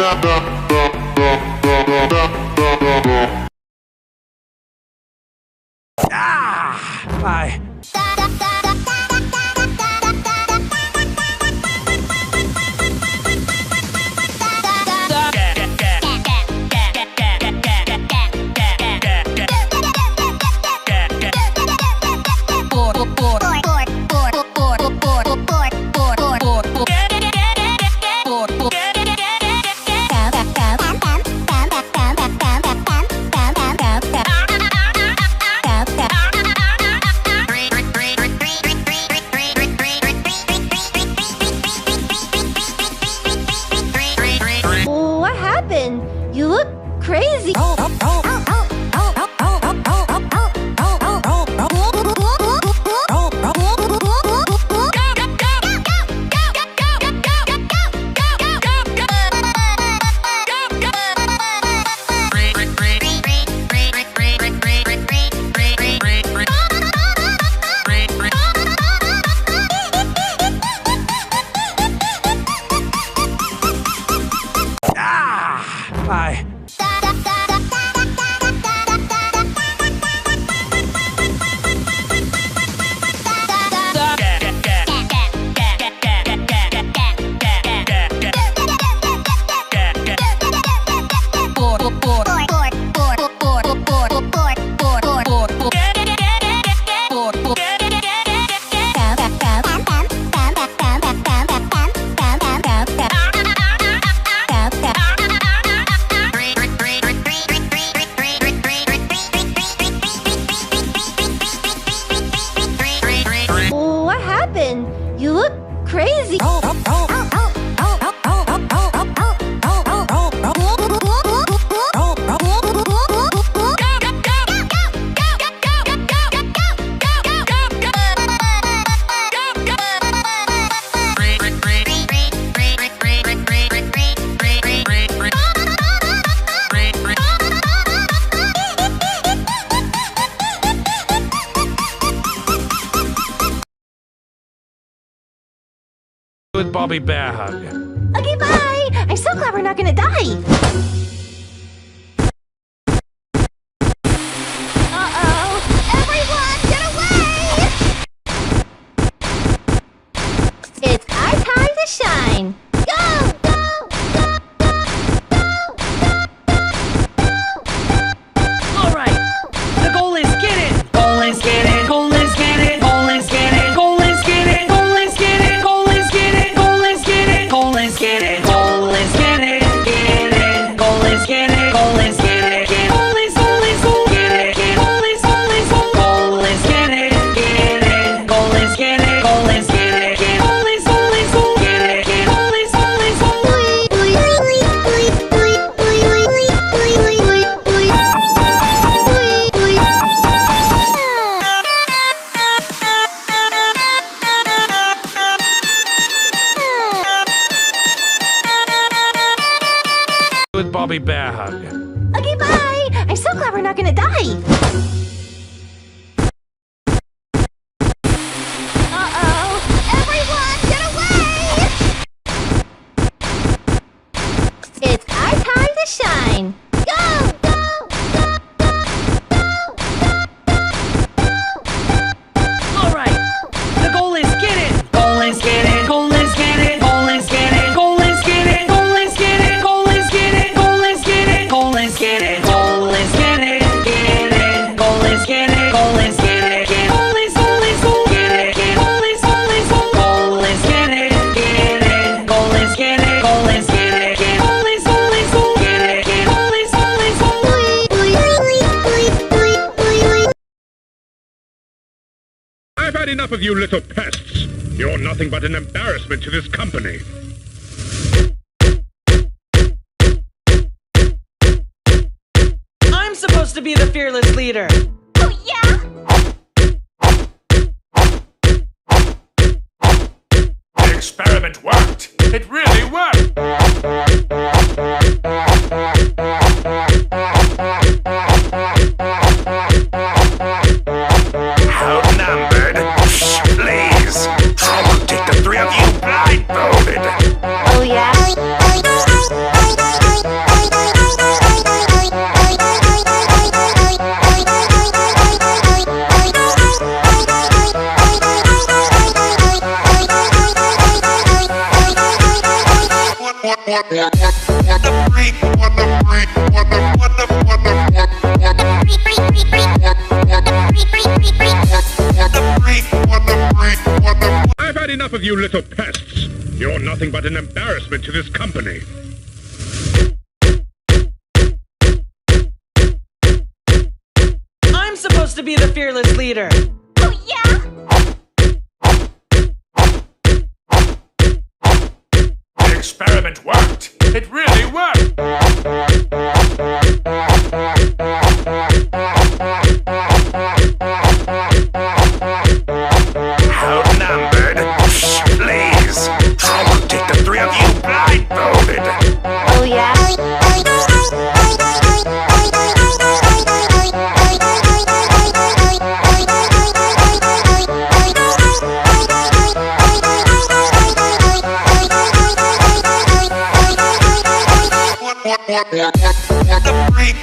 Bye. You look crazy. Bye. You look crazy. With Bobby Bear Hug. Okay, bye. I'm so glad we're not gonna die. Uh-oh. Everyone, get away! It's our time to shine. Go, go, go, go, go, go, go, go. All right. The goal is get it. Goal is get it. Goal is get it. Goal is get it. Goal is get it. Goal is get it. Goal is get it. Goal is get it. Goal is get it. Goal is get it. Get it. Goal is get it. Goal is get it. Get goal is get it. Get goal is goal is get it. Get it. Goal is get it. Goal is get it. Get goal is get it. Get goal is with Bobby Bear Hug. Okay, bye. I'm so glad we're not gonna die. Uh-oh. Everyone, get away! It's our time to shine. Go, go, go, go, go, go, go, go. All right. The goal is get it. Goal is get it. Goal is get it. Goal is get it. Goal is get it. Goal is get it. Goal is get it. Goal is get it. Goal is get it. Goal is get it. Get it. Goal is get it. Goal is get it. Get goal is get it. Get goal is goal is get it. Get it. Goal is get it. Goal is get it. Get goal is get it. Get goal is I've had enough of you little pests. You're nothing but an embarrassment to this company. I'm supposed to be the fearless leader. Oh, yeah? The experiment worked. It really worked. Outnumbered? Please. I will take the three of you blindfolded. Oh, yeah? I've had enough of you little pests. You're nothing but an embarrassment to this company. I'm supposed to be the fearless leader. Oh, yeah? The experiment worked! It really worked! Outnumbered? Please! I will take the three of you blindfolded! Oh, yeah? What the freak?